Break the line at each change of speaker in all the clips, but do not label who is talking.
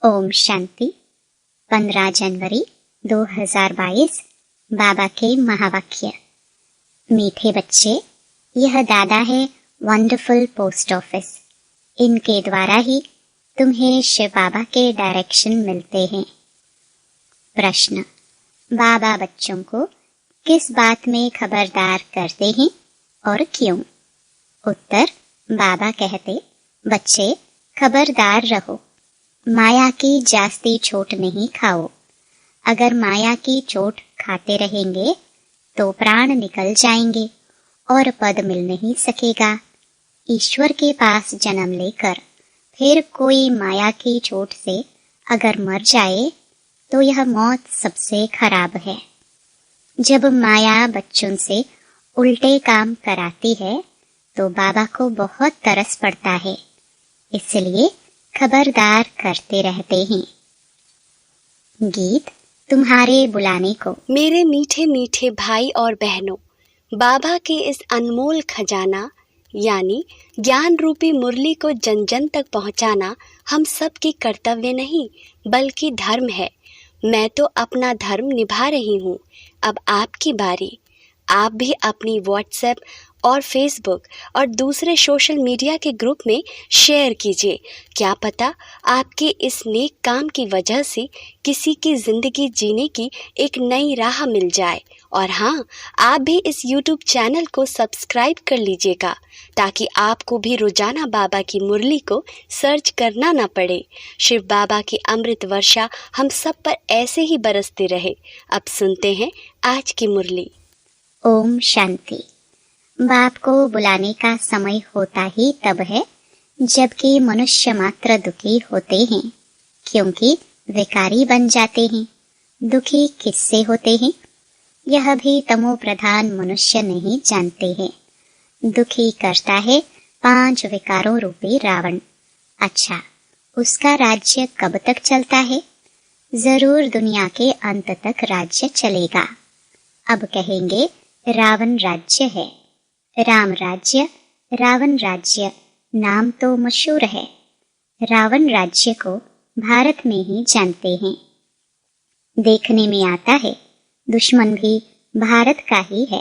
ओम शांति। 15 जनवरी 2022। बाबा के महावाक्य। मीठे बच्चे, यह दादा है वंडरफुल पोस्ट ऑफिस। इनके द्वारा ही तुम्हें शिव बाबा के डायरेक्शन मिलते हैं। प्रश्न: बाबा बच्चों को किस बात में खबरदार करते हैं और क्यों? उत्तर: बाबा कहते, बच्चे खबरदार रहो, माया की जास्ती चोट नहीं खाओ। अगर माया की चोट खाते रहेंगे तो प्राण निकल जाएंगे और पद मिल नहीं सकेगा। ईश्वर के पास जन्म लेकर फिर कोई माया की चोट से अगर मर जाए तो यह मौत सबसे खराब है। जब माया बच्चों से उल्टे काम कराती है तो बाबा को बहुत तरस पड़ता है, इसलिए खबरदार करते रहते हैं। गीत तुम्हारे बुलाने को।
मेरे मीठे मीठे भाई और बहनों, बाबा के इस अनमोल खजाना यानी ज्ञान रूपी मुरली को जन जन तक पहुंचाना हम सब की कर्तव्य नहीं बल्कि धर्म है। मैं तो अपना धर्म निभा रही हूँ, अब आपकी बारी। आप भी अपनी व्हाट्सएप और फेसबुक और दूसरे सोशल मीडिया के ग्रुप में शेयर कीजिए। क्या पता आपके इस नेक काम की वजह से किसी की ज़िंदगी जीने की एक नई राह मिल जाए। और हाँ, आप भी इस YouTube चैनल को सब्सक्राइब कर लीजिएगा ताकि आपको भी रोजाना बाबा की मुरली को सर्च करना ना पड़े। शिव बाबा की अमृत वर्षा हम सब पर ऐसे ही बरसते रहे। अब सुनते हैं आज की मुरली।
ओम शांति। बाप को बुलाने का समय होता ही तब है जबकि मनुष्य मात्र दुखी होते हैं, क्योंकि विकारी बन जाते हैं। दुखी किससे होते हैं यह भी तमो प्रधान मनुष्य नहीं जानते हैं। दुखी करता है 5 विकारों रूपी रावण। अच्छा, उसका राज्य कब तक चलता है? जरूर दुनिया के अंत तक राज्य चलेगा। अब कहेंगे रावण राज्य है, राम राज्य, रावण राज्य नाम तो मशहूर है। रावण राज्य को भारत में ही जानते हैं। देखने में आता है दुश्मन भी भारत का ही है।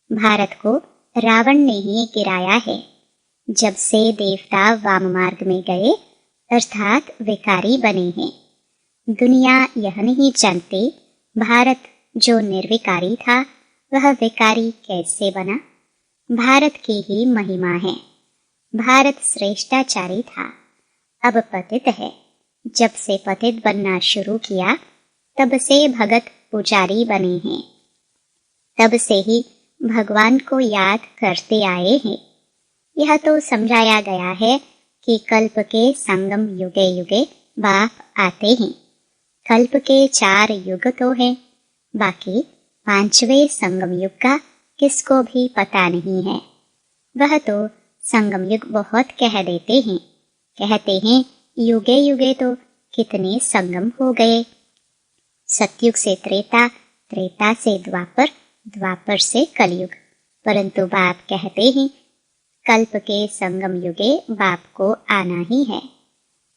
भारत को रावण ने ही गिराया है। जब से देवता वाम मार्ग में गए अर्थात विकारी बने हैं। दुनिया यह नहीं जानती भारत जो निर्विकारी था वह विकारी कैसे बना। भारत की ही महिमा है। भारत श्रेष्ठाचारी था, अब पतित है। जब से पतित बनना शुरू किया तब से भगत पुजारी बने हैं। तब से ही भगवान को याद करते आए हैं। यह तो समझाया गया है कि कल्प के संगम युगे युगे बाप आते हैं। कल्प के 4 युग तो हैं, बाकी 5वें संगम युग का किसको भी पता नहीं है। वह तो संगम युग बहुत कह देते हैं। कहते हैं युगे युगे तो कितने संगम हो गए। सतयुग से त्रेता, त्रेता से द्वापर, द्वापर से कलयुग। परंतु बाप कहते हैं कल्प के संगम युगे बाप को आना ही है।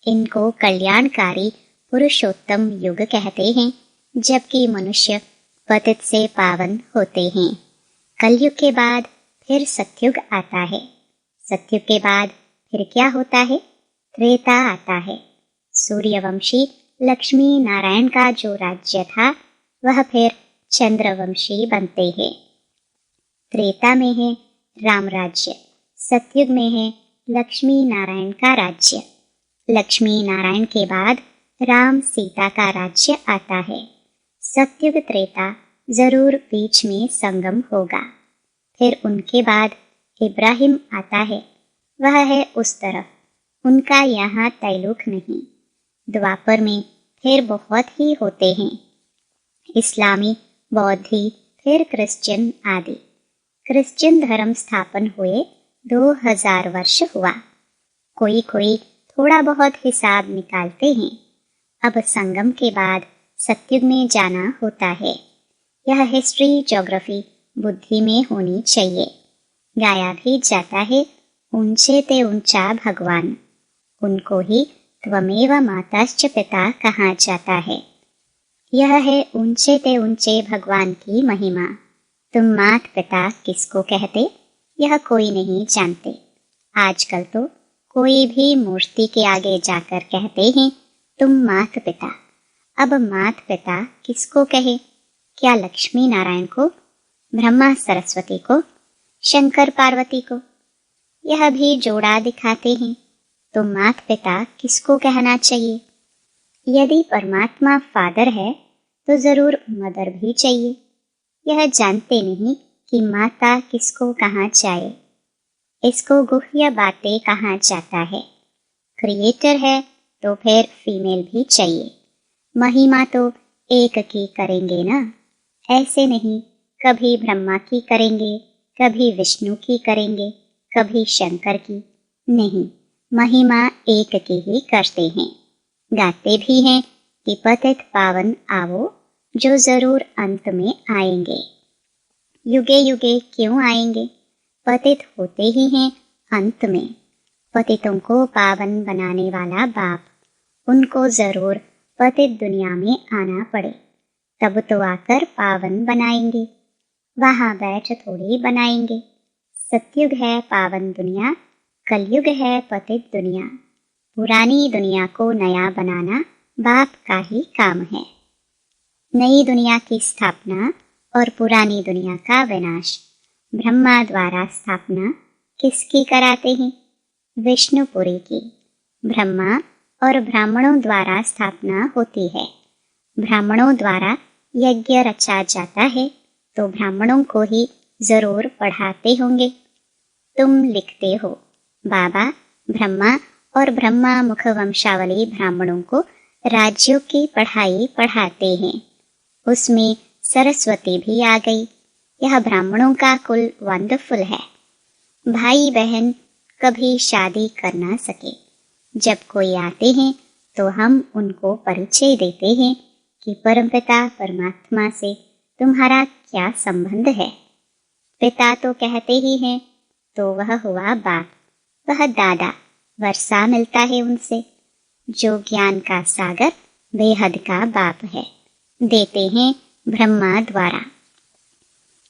इनको कल्याणकारी पुरुषोत्तम युग कहते हैं, जबकि मनुष्य पतित से पावन होते हैं। कलयुग के बाद फिर सतयुग आता है। सतयुग के बाद फिर क्या होता है? त्रेता आता है। सूर्यवंशी लक्ष्मी नारायण का जो राज्य था वह फिर चंद्रवंशी बनते हैं। त्रेता में है राम राज्य, सतयुग में है लक्ष्मी नारायण का राज्य। लक्ष्मी नारायण के बाद राम सीता का राज्य आता है। सतयुग त्रेता जरूर बीच में संगम होगा। फिर उनके बाद इब्राहिम आता है, वह है उस तरफ, उनका यहाँ तैलुक नहीं। द्वापर में फिर बहुत ही होते हैं, इस्लामी, बौद्धी, फिर क्रिश्चियन आदि। क्रिश्चियन धर्म स्थापन हुए 2000 वर्ष हुआ। कोई कोई थोड़ा बहुत हिसाब निकालते हैं। अब संगम के बाद सतयुग में जाना होता है। यह हिस्ट्री ज्योग्राफी बुद्धि में होनी चाहिए। गाया भी जाता है ऊंचे ते ऊंचा भगवान, उनको ही त्वमेव माताश्च पिता कहा जाता है। यह है ऊंचे ते ऊंचे भगवान की महिमा। तुम मात पिता किसको कहते, यह कोई नहीं जानते। आजकल तो कोई भी मूर्ति के आगे जाकर कहते हैं तुम मात पिता। अब मात पिता किसको कहे? क्या लक्ष्मी नारायण को, ब्रह्मा सरस्वती को, शंकर पार्वती को? यह भी जोड़ा दिखाते हैं। तो मात पिता किसको कहना चाहिए? यदि परमात्मा फादर है तो जरूर मदर भी चाहिए। यह जानते नहीं कि माता किसको कहा जाए। इसको गुह्य बातें कहा जाता है। क्रिएटर है तो फिर फीमेल भी चाहिए। महिमा तो एक की करेंगे ना, ऐसे नहीं कभी ब्रह्मा की करेंगे, कभी विष्णु की करेंगे, कभी शंकर की। नहीं, महिमा एक की ही करते हैं। गाते भी हैं कि पतित पावन आवो, जो जरूर अंत में आएंगे। युगे युगे क्यों आएंगे? पतित होते ही हैं अंत में। पतितों को पावन बनाने वाला बाप, उनको जरूर पतित दुनिया में आना पड़े, तब तो आकर पावन बनाएंगे। वहां बैठ थोड़ी बनाएंगे। सतयुग है पावन दुनिया, कलयुग है पतित दुनिया। पुरानी दुनिया को नया बनाना बाप का ही काम है। नई दुनिया की स्थापना और पुरानी दुनिया का विनाश ब्रह्मा द्वारा स्थापना किसकी कराते हैं? विष्णुपुरी की। ब्रह्मा और ब्राह्मणों द्वारा स्थापना होती है। ब्राह्मणों द्वारा यज्ञ रचा जाता है तो ब्राह्मणों को ही जरूर पढ़ाते होंगे। तुम लिखते हो बाबा ब्रह्मा और ब्रह्मा मुख वंशावली ब्राह्मणों को राज्यों की पढ़ाई पढ़ाते हैं। उसमें सरस्वती भी आ गई। यह ब्राह्मणों का कुल वंडरफुल है। भाई बहन कभी शादी कर ना सके, जब कोई आते हैं तो हम उनको परिचय देते हैं कि परमपिता परमात्मा से तुम्हारा क्या संबंध है। पिता तो कहते ही हैं, तो वह हुआ बाप, वह दादा, वर्षा मिलता है उनसे। जो ज्ञान का सागर बेहद का बाप है, देते हैं ब्रह्मा द्वारा।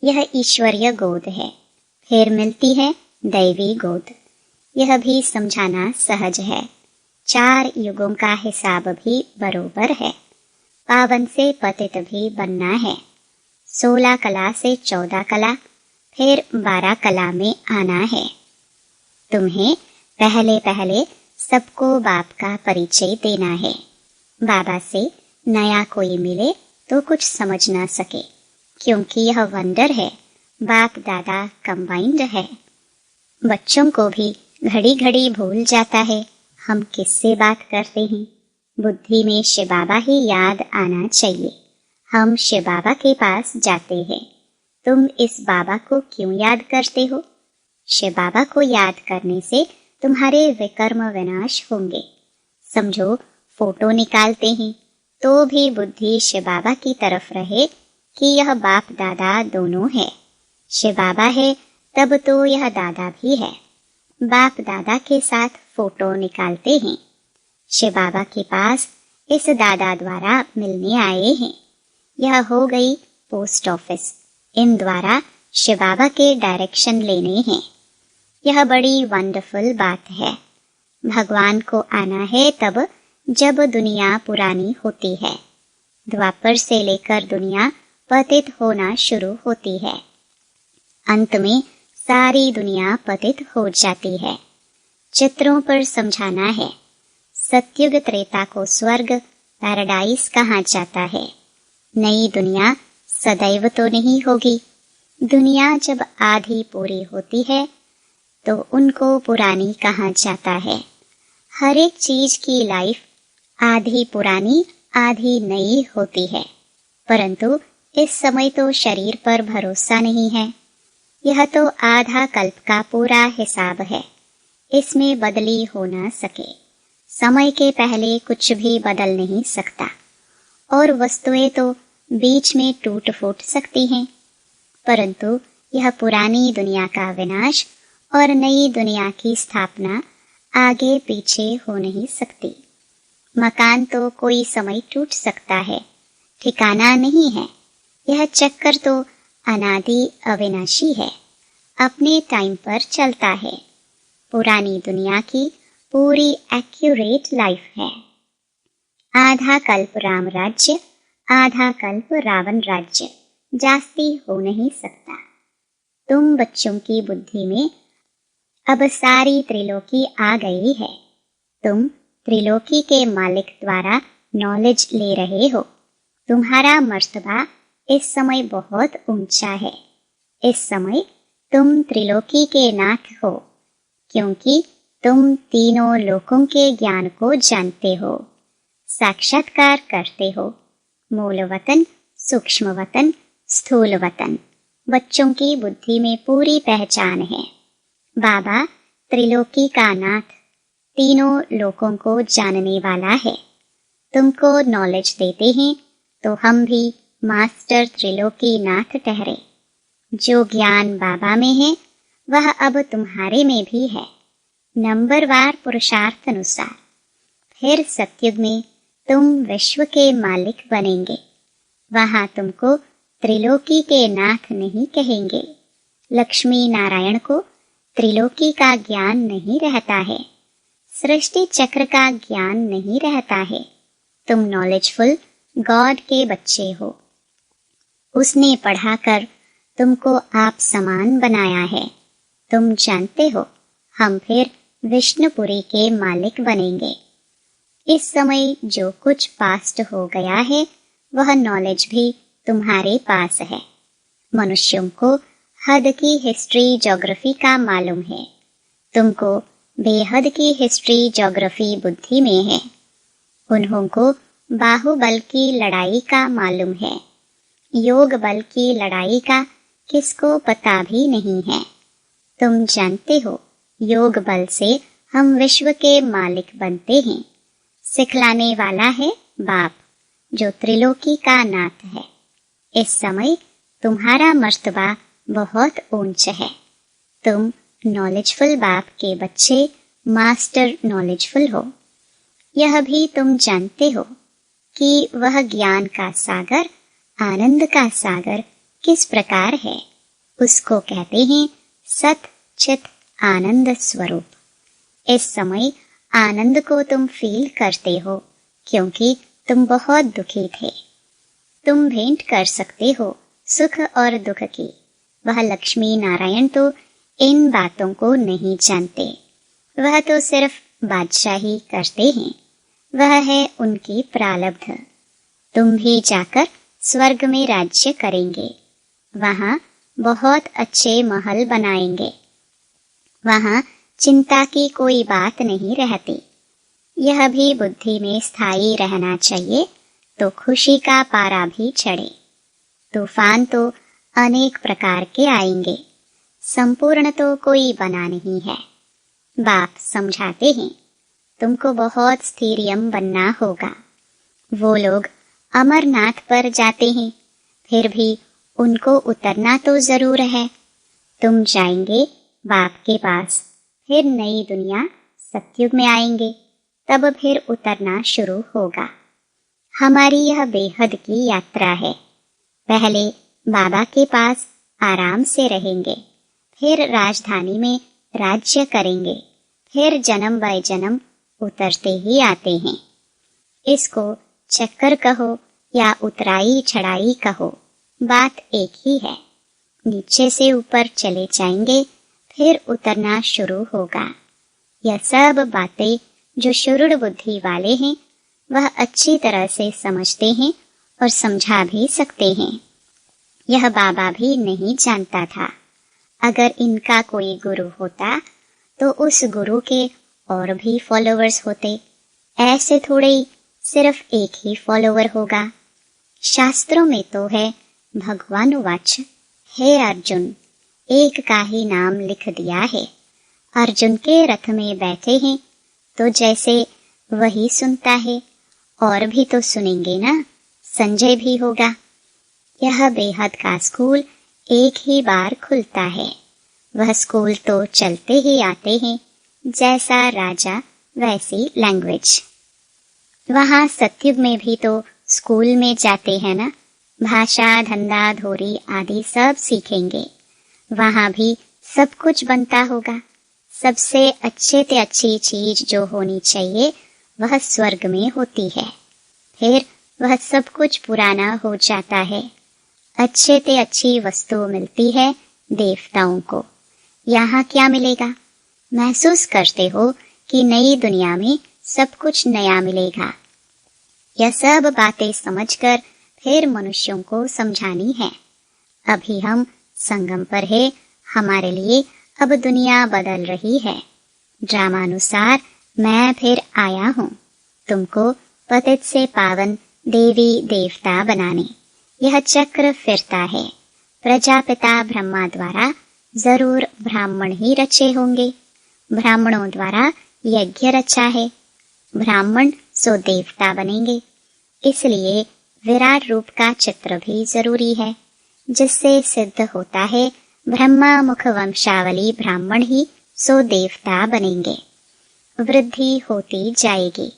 यह ईश्वरीय गोद है, फिर मिलती है दैवी गोद। यह भी समझाना सहज है। 4 युगों का हिसाब भी बरोबर है। पावन से पतित भी बनना है। 16 कला से 14 कला, फिर 12 कला में आना है। तुम्हें पहले पहले सबको बाप का परिचय देना है। बाबा से नया कोई मिले तो कुछ समझ ना सके, क्योंकि यह वंडर है, बाप दादा कंबाइंड है। बच्चों को भी घड़ी घड़ी भूल जाता है हम किससे बात करते हैं। बुद्धि में शिव बाबा ही याद आना चाहिए। हम शिव बाबा के पास जाते हैं। तुम इस बाबा को क्यों याद करते हो? शिव बाबा को याद करने से तुम्हारे विकर्म विनाश होंगे। समझो फोटो निकालते हैं तो भी बुद्धि शिव बाबा की तरफ रहे कि यह बाप दादा दोनों है। शिव बाबा है तब तो यह दादा भी है। बाप दादा के साथ फोटो निकालते हैं। शिव बाबा के पास इस दादा द्वारा मिलने आए हैं। यह हो गई पोस्ट ऑफिस। इन द्वारा शिव बाबा के डायरेक्शन लेने हैं। यह बड़ी वंडरफुल बात है। भगवान को आना है तब जब दुनिया पुरानी होती है। द्वापर से लेकर दुनिया पतित होना शुरू होती है। अंत में सारी दुनिया पतित हो जाती है। चित्रों पर समझाना है। सतयुग त्रेता को स्वर्ग पैराडाइज कहा जाता है। नई दुनिया सदैव तो नहीं होगी। दुनिया जब आधी पूरी होती है तो उनको पुरानी कहा जाता है। हर एक चीज की लाइफ आधी पुरानी आधी नई होती है, परंतु इस समय तो शरीर पर भरोसा नहीं है। यह तो आधा कल्प का पूरा हिसाब है। इसमें बदली हो ना सके। समय के पहले कुछ भी बदल नहीं सकता, और वस्तुएं तो बीच में टूट फूट सकती हैं, परंतु यह पुरानी दुनिया का विनाश और नई दुनिया की स्थापना आगे पीछे हो नहीं सकती। मकान तो कोई समय टूट सकता है, ठिकाना नहीं है। यह चक्कर तो अनादि अविनाशी है, अपने टाइम पर चलता है। पुरानी दुनिया की पूरी एक्यूरेट लाइफ है। आधा कल्प राम राज्य, आधा कल्प रावण राज्य, जास्ती हो नहीं सकता। तुम बच्चों की बुद्धि में अब सारी त्रिलोकी आ गई है। तुम त्रिलोकी के मालिक द्वारा नॉलेज ले रहे हो। तुम्हारा मर्तबा इस समय बहुत ऊंचा है। इस समय तुम त्रिलोकी के नाथ हो, क्योंकि तुम तीनों लोकों के ज्ञान को जानते हो, साक्षात्कार करते हो। मूल वतन, सूक्ष्म वतन, स्थूल वतन, बच्चों की बुद्धि में पूरी पहचान है। बाबा त्रिलोकी का नाथ, तीनों लोकों को जानने वाला है। तुमको नॉलेज देते हैं तो हम भी मास्टर त्रिलोकी नाथ ठहरे। जो ज्ञान बाबा में है वह अब तुम्हारे में भी है, नंबरवार पुरुषार्थ अनुसार। फिर सतयुग में तुम विश्व के मालिक बनेंगे। वहां तुमको त्रिलोकी के नाथ नहीं कहेंगे। लक्ष्मी नारायण को त्रिलोकी का ज्ञान नहीं रहता है, सृष्टि चक्र का ज्ञान नहीं रहता है। तुम नॉलेजफुल गॉड के बच्चे हो। उसने पढ़ाकर तुमको आप समान बनाया है। तुम जानते हो हम फिर विष्णुपुरी के मालिक बनेंगे। इस समय जो कुछ पास्ट हो गया है वह नॉलेज भी तुम्हारे पास है। मनुष्यों को हद की हिस्ट्री ज्योग्राफी का मालूम है। तुमको बेहद की हिस्ट्री ज्योग्राफी बुद्धि में है। उन्हों को बाहुबल की लड़ाई का मालूम है। योग बल की लड़ाई का किसको पता भी नहीं है। तुम जानते हो योग बल से हम विश्व के मालिक बनते हैं। सिखलाने वाला है बाप, जो त्रिलोकी का नाथ है। इस समय तुम्हारा मर्तबा बहुत ऊंच है। तुम नॉलेजफुल बाप के बच्चे, मास्टर नॉलेजफुल हो। यह भी तुम जानते हो कि वह ज्ञान का सागर, आनंद का सागर किस प्रकार है। उसको कहते हैं सत चित आनंद स्वरूप। इस समय आनंद को तुम फील करते हो, क्योंकि तुम बहुत दुखी थे। तुम भेंट कर सकते हो सुख और दुख की। वह लक्ष्मी नारायण तो इन बातों को नहीं जानते। वह तो सिर्फ बादशाही करते हैं। वह है उनकी प्रारब्ध। तुम भी जाकर स्वर्ग में राज्य करेंगे। वहां बहुत अच्छे महल बनाएंगे। वहां चिंता की कोई बात नहीं रहती। यह भी बुद्धि में स्थायी रहना चाहिए तो खुशी का पारा भी चढ़े। तूफान तो अनेक प्रकार के आएंगे, संपूर्ण तो कोई बना नहीं है। बाप समझाते हैं तुमको बहुत स्थिरियम बनना होगा। वो लोग अमरनाथ पर जाते हैं, फिर भी उनको उतरना तो जरूर है। तुम जाएंगे बाप के पास, फिर नई दुनिया सतयुग में आएंगे, तब फिर उतरना शुरू होगा। हमारी यह बेहद की यात्रा है। पहले बाबा के पास आराम से रहेंगे, फिर राजधानी में राज्य करेंगे, फिर जन्म बाय जन्म उतरते ही आते हैं। इसको चक्कर कहो या उतराई चढ़ाई कहो, बात एक ही है। नीचे से ऊपर चले जाएंगे, फिर उतरना शुरू होगा। यह सब बातें जो शुरुड़ बुद्धि वाले हैं वह अच्छी तरह से समझते हैं और समझा भी सकते हैं। यह बाबा भी नहीं जानता था। अगर इनका कोई गुरु होता तो उस गुरु के और भी फॉलोअर्स होते। ऐसे थोड़े ही सिर्फ एक ही फॉलोअर होगा। शास्त्रों में तो है भगवान वाच, हे अर्जुन, एक का ही नाम लिख दिया है। अर्जुन के रथ में बैठे हैं तो जैसे वही सुनता है और भी तो सुनेंगे ना, संजय भी होगा। यह बेहद का स्कूल एक ही बार खुलता है। वह स्कूल तो चलते ही आते हैं, जैसा राजा वैसी लैंग्वेज। वहाँ सतयुग में भी तो स्कूल में जाते हैं ना, भाषा, धंधा, धोरी आदि सब सीखेंगे। वहाँ भी सब कुछ बनता होगा। सबसे अच्छे से अच्छी चीज जो होनी चाहिए वह स्वर्ग में होती है। फिर वह सब कुछ पुराना हो जाता है। अच्छे से अच्छी वस्तु मिलती है देवताओं को। यहाँ क्या मिलेगा? महसूस करते हो कि नई दुनिया में सब कुछ नया मिलेगा। यह सब बातें समझकर फिर मनुष्यों को समझानी है। अभी हम संगम पर है, हमारे लिए अब दुनिया बदल रही है। ड्रामानुसार मैं फिर आया हूँ तुमको पतित से पावन देवी देवता बनाने। यह चक्र फिरता है। प्रजापिता ब्रह्मा द्वारा जरूर ब्राह्मण ही रचे होंगे। ब्राह्मणों द्वारा यज्ञ रचा है। ब्राह्मण सो देवता बनेंगे। इसलिए विराट रूप का चित्र भी जरूरी है, जिससे सिद्ध होता है ब्रह्मा मुख वंशावली ब्राह्मण ही सो देवता बनेंगे। वृद्धि होती जाएगी।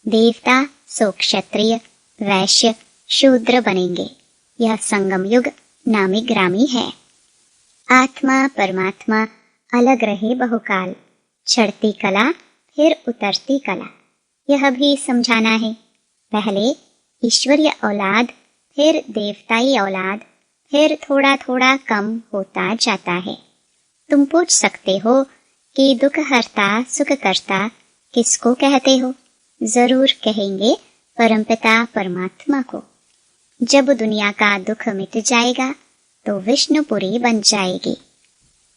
देवता सो क्षत्रिय, वैश्य, शूद्र बनेंगे। यह संगम युग नामी ग्रामी है। आत्मा परमात्मा अलग रहे बहुकाल। चढ़ती कला फिर उतरती कला, यह भी समझाना है। पहले ईश्वरीय औलाद, फिर देवताई औलाद, फिर थोड़ा थोड़ा कम होता जाता है। तुम पूछ सकते हो कि दुख हरता सुख करता किसको कहते हो? जरूर कहेंगे परमपिता परमात्मा को। जब दुनिया का दुख मिट जाएगा तो विष्णुपुरी बन जाएगी।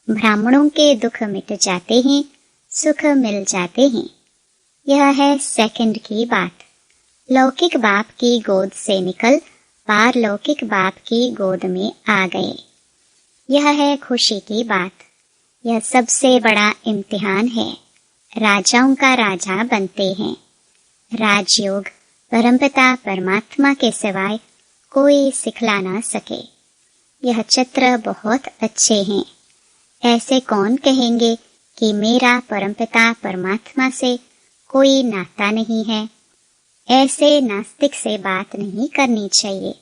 ब्राह्मणों के दुख मिट जाते हैं, सुख मिल जाते हैं। यह है सेकंड की बात। लौकिक बाप की गोद से निकल पारलौकिक बाप की गोद में आ गए। यह है खुशी की बात। यह सबसे बड़ा इम्तिहान है। राजाओं का राजा बनते हैं। राजयोग परमपिता परमात्मा के सिवाय कोई सिखला ना सके। यह चित्र बहुत अच्छे हैं। ऐसे कौन कहेंगे कि मेरा परमपिता परमात्मा से कोई नाता नहीं है? ऐसे नास्तिक से बात नहीं करनी चाहिए।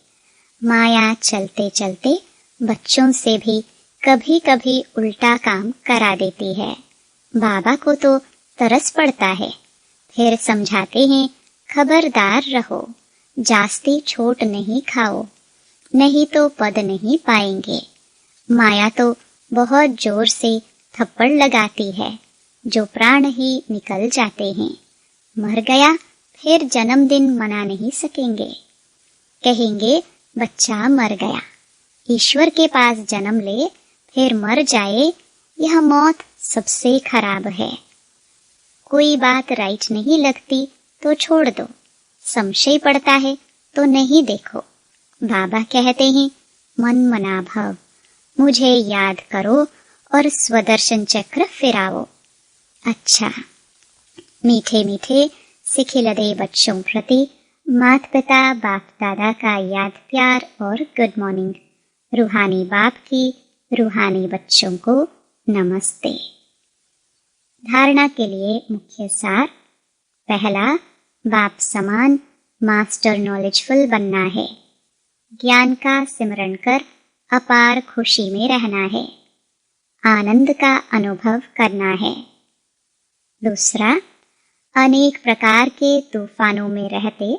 माया चलते चलते बच्चों से भी कभी कभी उल्टा काम करा देती है। बाबा को तो तरस पड़ता है। फिर समझाते हैं, खबरदार रहो, जास्ती छोट नहीं खाओ, नहीं तो पद नहीं पाएंगे। माया तो बहुत जोर से थप्पड़ लगाती है, जो प्राण ही निकल जाते हैं। मर गया फिर जन्मदिन मना नहीं सकेंगे। कहेंगे बच्चा मर गया। ईश्वर के पास जन्म ले फिर मर जाए, यह मौत सबसे खराब है। कोई बात राइट नहीं लगती तो छोड़ दो। संशय पड़ता है तो नहीं देखो। बाबा कहते हैं, मन मना भव, मुझे याद करो और स्वदर्शन चक्र फिराओ। अच्छा, मीठे मीठे सिखिलदे बच्चों प्रति माता पिता बाप दादा का याद प्यार और गुड मॉर्निंग। रूहानी बाप की रूहानी बच्चों को नमस्ते। धारणा के लिए मुख्य सार। पहला, बाप समान मास्टर नॉलेजफुल बनना है। ज्ञान का सिमरण कर अपार खुशी में रहना है। आनंद का अनुभव करना है। दूसरा, अनेक प्रकार के तूफानों में रहते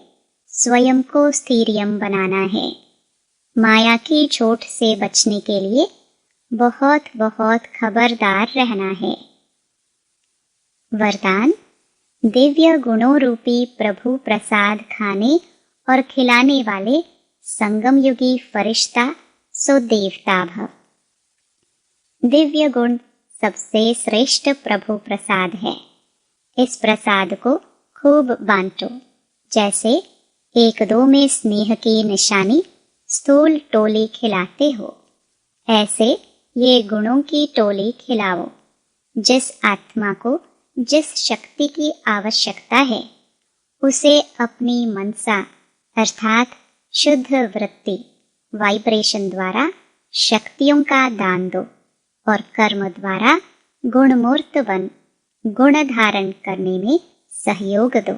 स्वयं को स्थिरियम बनाना है। माया की चोट से बचने के लिए बहुत बहुत खबरदार रहना है। वरदान, दिव्य गुणों रूपी प्रभु प्रसाद खाने और खिलाने वाले संगम युगी फरिश्ता सो देवता भव। दिव्य गुण सबसे श्रेष्ठ प्रभु प्रसाद है। इस प्रसाद को खूब बांटो। जैसे एक दो में स्नेह की निशानी स्थूल टोली खिलाते हो, ऐसे ये गुणों की टोली खिलाओ। जिस आत्मा को जिस शक्ति की आवश्यकता है, उसे अपनी मनसा अर्थात शुद्ध वृत्ति वाइब्रेशन द्वारा शक्तियों का दान दो और कर्म द्वारा गुणमूर्त बन गुण धारण करने में सहयोग दो।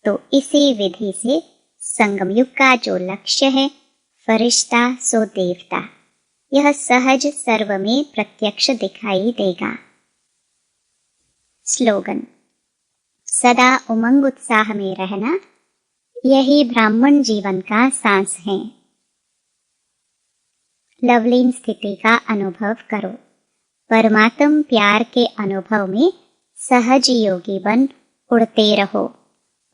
तो इसी विधि से संगम युग का जो लक्ष्य है, फरिश्ता सो देवता, यह सहज सर्व में प्रत्यक्ष दिखाई देगा। स्लोगन: सदा उमंग उत्साह में रहना, यही ब्राह्मण जीवन का सांस है। लवलीन स्थिति का अनुभव करो। परमात्म प्यार के अनुभव में सहज योगी बन उड़ते रहो।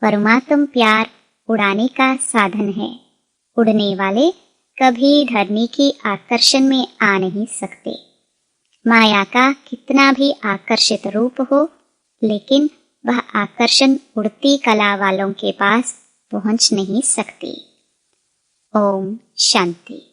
परमात्म प्यार उड़ाने का साधन है। उड़ने वाले कभी धरनी की आकर्षण में आ नहीं सकते। माया का कितना भी आकर्षित रूप हो, लेकिन वह आकर्षण उड़ती कला वालों के पास पहुंच नहीं सकती। ओम शांति।